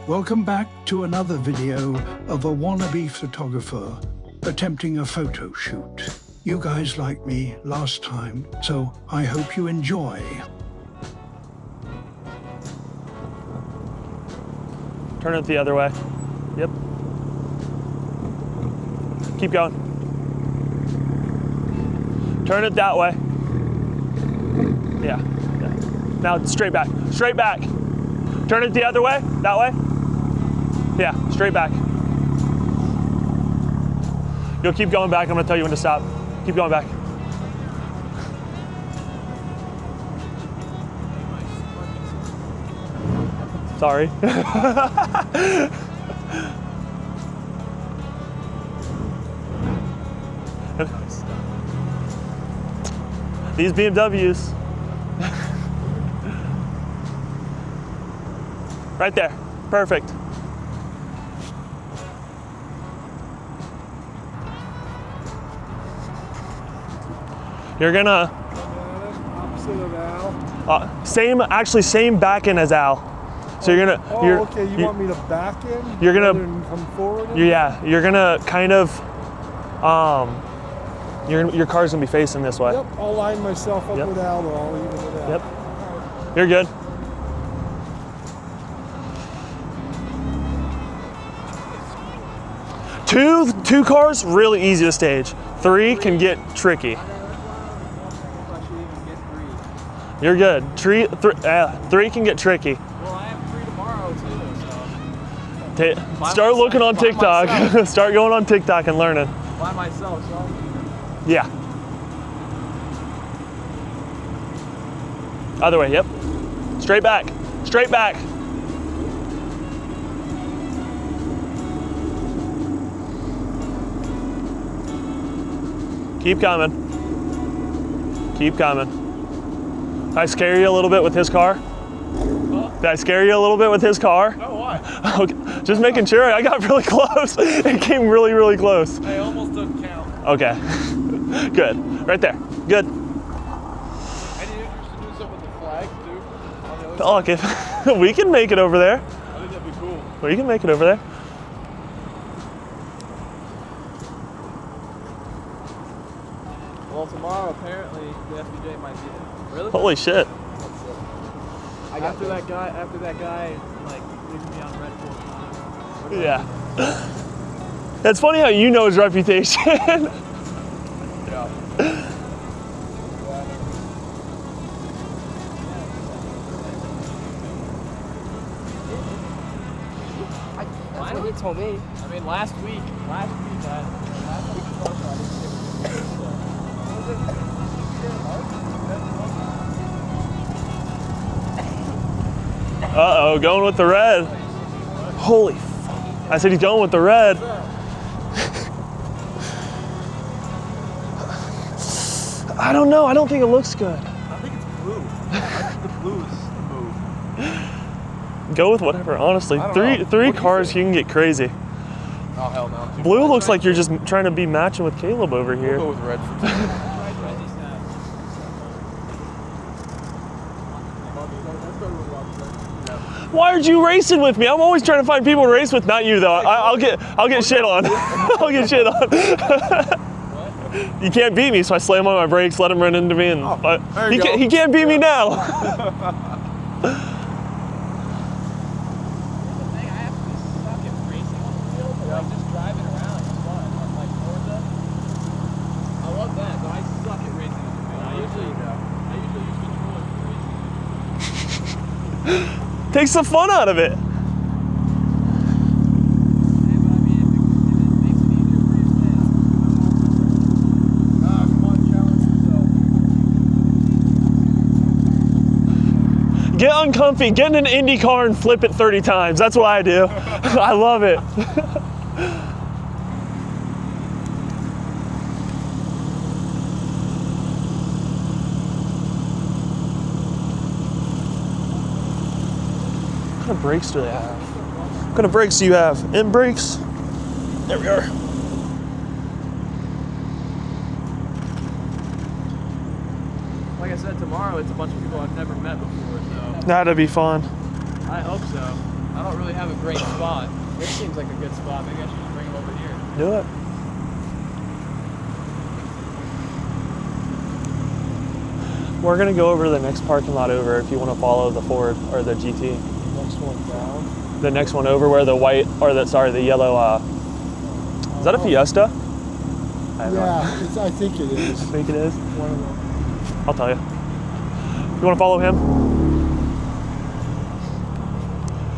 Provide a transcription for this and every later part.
Welcome back to another video of a wannabe photographer attempting a photo shoot. You guys liked me last time, so I hope you enjoy. Turn it the other way. Yep. Keep going. Turn it that way. Yeah. Now straight back. Straight back. Turn it the other way. That way. Yeah, straight back. You'll keep going back. I'm gonna tell you when to stop. Keep going back. Sorry. These BMWs. Right there. Perfect. You're gonna opposite of Al. Same back end as Al. So you're gonna. Okay. You want me to back in? You're gonna come forward. Yeah. You're gonna kind of. Your car's gonna be facing this way. Yep. I'll line myself up with Al, or I'll even with Al. Yep. You're good. Two cars, really easy to stage. 3 can get tricky. You're good. 3 can get tricky. Well, I have 3 tomorrow too, so. Start looking on TikTok. Start going on TikTok and learning. By myself, so. Yeah. Other way, yep. Straight back. Straight back. Keep coming. Keep coming. Did I scare you a little bit with his car? Did I scare you a little bit with his car? Oh, why? Okay. Just making sure. I got really close. It came really, really close. I almost didn't count. Okay. Good. Right there. Good. Any interest in doing something with the flag, too? On the other Oh, okay. We can make it over there. side? I think that'd be cool. We can make it over there. Well, tomorrow, apparently, the FBJ might be there. Really? Holy shit. After that guy, like, leaving me on red bull. Yeah. It's funny how you know his reputation. Yeah. That's what he told me. I mean, last week, Uh-oh, going with the red. Holy fuck. I said he's going with the red. I don't know. I don't think it looks good. I think it's blue. I think the blue is the move. Go with whatever, honestly. Three cars, you can get crazy. Oh, hell no. Blue looks like you're just trying to be matching with Caleb over here. We'll go with red for today. Why aren't you racing with me? I'm always trying to find people to race with, not you though. I'll get shit on. I'll get shit on. You can't beat me, so I slam on my brakes, let him run into me, and he can't beat me now. Takes the fun out of it. Get uncomfy, get in an Indy car and flip it 30 times. That's what I do. I love it. What kind of brakes do they have? What kind of brakes do you have? M brakes? There we are. Like I said, tomorrow it's a bunch of people I've never met before, so. That'd be fun. I hope so. I don't really have a great spot. This seems like a good spot. Maybe I should just bring him over here. Do it. We're gonna go over to the next parking lot over if you want to follow the Ford or the GT. Next one down. The next one over where the white, or the, sorry, the yellow, is that a Fiesta? Yeah, I think it is. I think it is. One of them. I'll tell you. You want to follow him?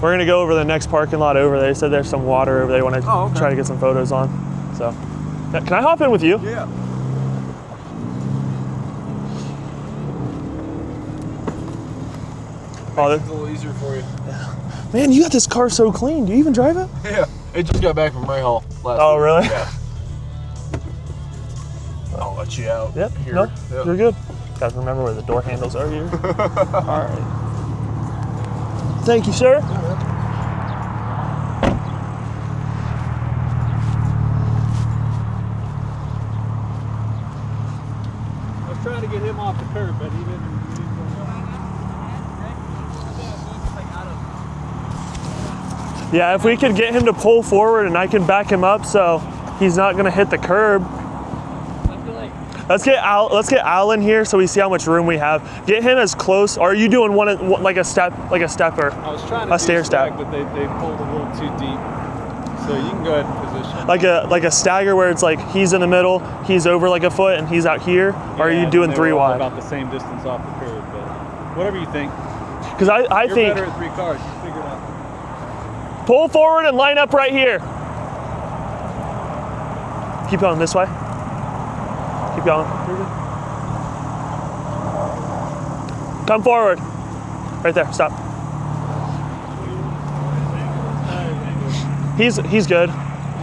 We're gonna go over the next parking lot over there. They said there's some water over there. Want to try to get some photos on. So, yeah, can I hop in with you? Yeah. Oh, It's a little easier for you. man, you got this car so clean. Do you even drive it? Yeah, it just got back from my haul last Oh, week. really? Yeah. I'll let you out. Yep. Here. No, Yep. you're good. Gotta remember where the door handles are here. All right. Thank you, sir. I was trying to get him off the curb, but he didn't. Yeah, if we could get him to pull forward and I can back him up so he's not gonna hit the curb. Let's get Al in here so we see how much room we have. Get him as close. Or are you doing one like a stepper? I was trying to A stair step. but they pulled a little too deep. So you can go ahead and position. Like a stagger where it's like he's in the middle, he's over like a foot, and he's out here. Or are you doing they three were all wide? About the same distance off the curb, but whatever you think. Because I You're think better at 3 cars. You figure it out. pull forward and line up right here. Keep going this way. Keep going. Come forward. Right there. Stop. He's good.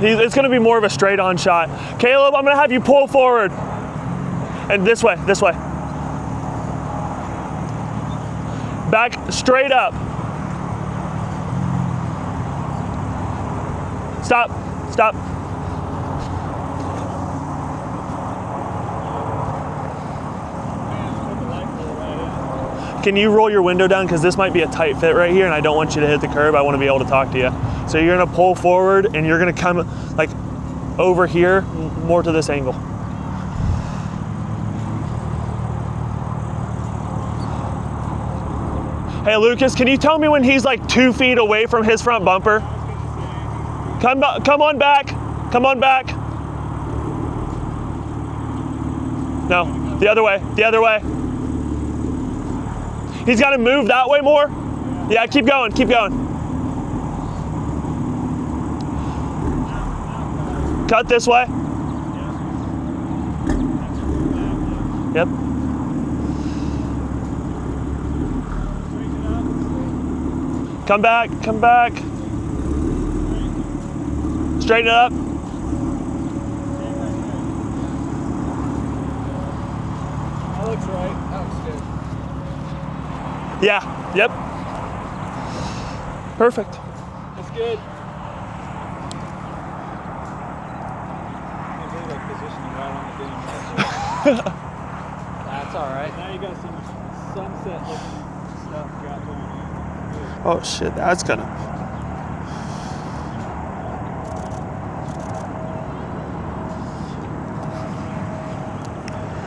It's going to be more of a straight on shot. Caleb, I'm going to have you pull forward. And this way. Back straight up. Stop. Can you roll your window down? Because this might be a tight fit right here and I don't want you to hit the curb. I want to be able to talk to you. So you're gonna pull forward and you're gonna come like over here, more to this angle. Hey Lucas, can you tell me when he's like 2 feet away from his front bumper? Come on back. No, the other way. He's got to move that way more. Yeah, keep going. Cut this way. Yep. Come back. Straighten it up. That looks right. That looks good. Yeah, yep. Perfect. That's good. That's all right. Now you got some sunset looking stuff got going on. Oh shit, that's gonna.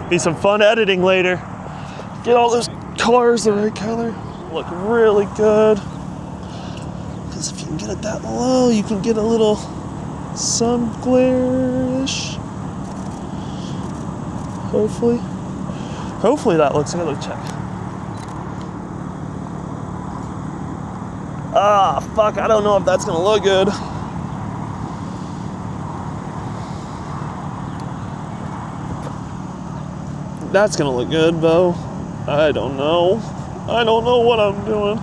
Be some fun editing later. Get all those colors the right color. Look really good. Because if you can get it that low, you can get a little sun glare-ish. Hopefully that looks good. Let's check. Ah, fuck, I don't know if that's gonna look good. That's gonna look good, Bo. I don't know what I'm doing.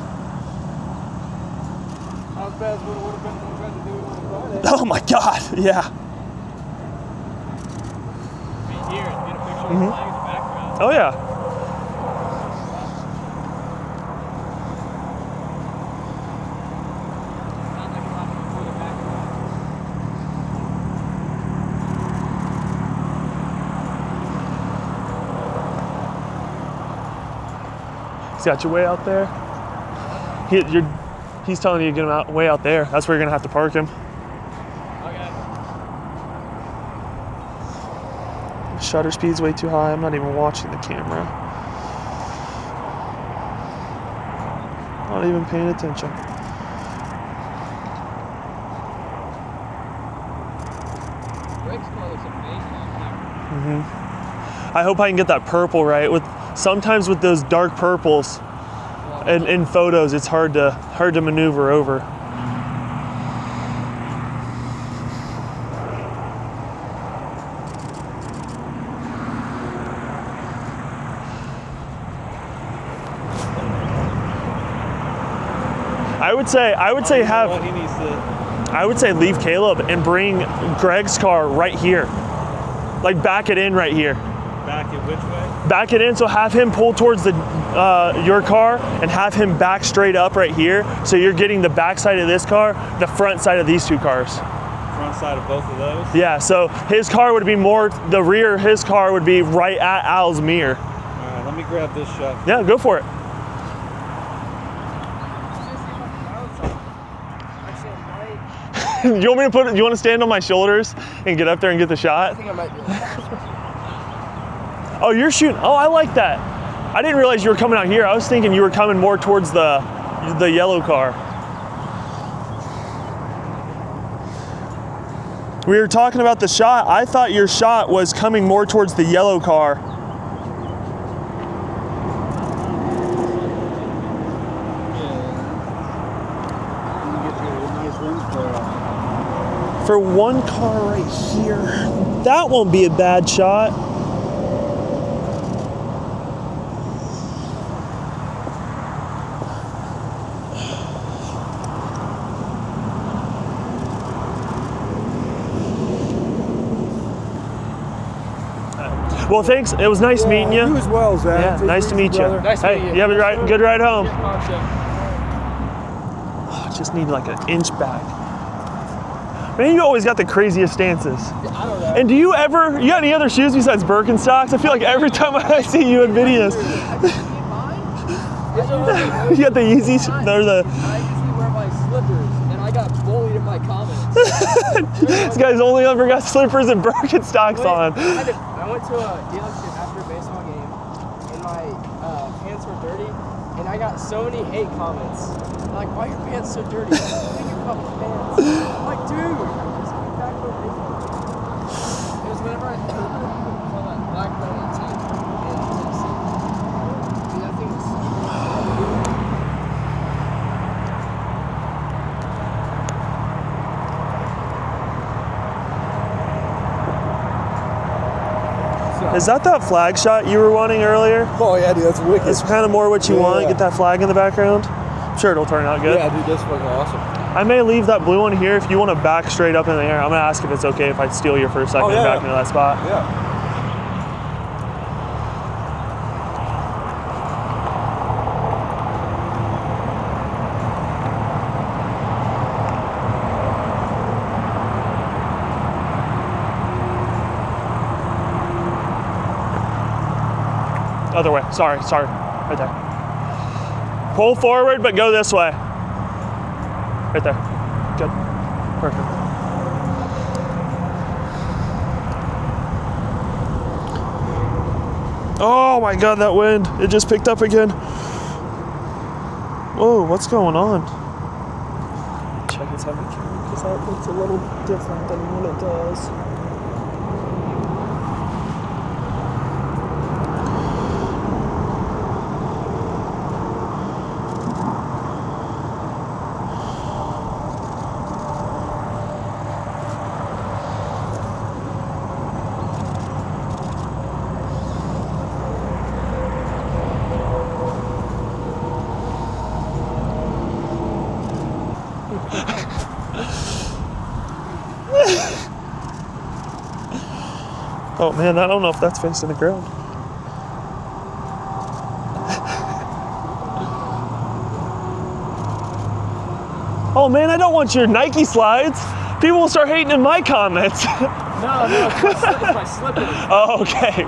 How bad would it have been if we tried to do it on Friday? Oh my God, yeah. Here, get a picture of the flag in the background. Oh yeah. Sounds like you're having to put it back around. He's got you way out there. He's telling you to get him out way out there. That's where you're gonna have to park him. Okay. Shutter speed's way too high. I'm not even watching the camera. Not even paying attention. Rick's car looks amazing on camera. I hope I can get that purple right. Sometimes with those dark purples in photos, it's hard to maneuver over. I would say leave Caleb and bring Greg's car right here. Like back it in right here. Back it which way? Back it in, so have him pull towards the your car and have him back straight up right here. So you're getting the back side of this car, the front side of these two cars. Front side of both of those? Yeah, so his car would be more, the rear of his car would be right at Al's mirror. All right, let me grab this shot. Yeah, go for it. You want me to you want to stand on my shoulders and get up there and get the shot? I think I might do that. Oh, you're shooting. Oh, I like that. I didn't realize you were coming out here. I was thinking you were coming more towards the yellow car. We were talking about the shot. I thought your shot was coming more towards the yellow car. For one car right here, that won't be a bad shot. Well, thanks. It was nice meeting you. You as well, Zach. Yeah, nice to meet you. Nice to Hey, meet you. you have a good ride home. Concept. Oh, just need like an inch back. Man, you always got the craziest stances. I don't know. And you got any other shoes besides Birkenstocks? I feel like every time I see you in videos, you got the Yeezys. They're the. I usually wear my slippers, and I got bullied in my comments. This guy's only ever got slippers and Birkenstocks on. I went to a dealership after a baseball game, and my pants were dirty, and I got so many hate comments. Like, why are your pants so dirty? Clean your fucking pants. I'm like, dude, just get back to a baseball game. It was whenever I saw that black belt in Tennessee. Dude, that thing was so Is that flag shot you were wanting earlier? Oh yeah, dude, that's wicked. It's kind of more what you want. Get that flag in the background. I'm sure it'll turn out good. Yeah, dude, that's fucking awesome. I may leave that blue one here if you want to back straight up in the air. I'm gonna ask if it's okay if I steal you for a second and back into that spot. Yeah. Other way. Sorry. Right there. Pull forward, but go this way. Right there. Good. Perfect. Oh my God, that wind. It just picked up again. Whoa, what's going on? Check its heavy camera because that looks a little different than what it does. Oh man, I don't know if that's facing the ground. Oh man, I don't want your Nike slides. People will start hating in my comments. No, it's my slippers. Oh, okay.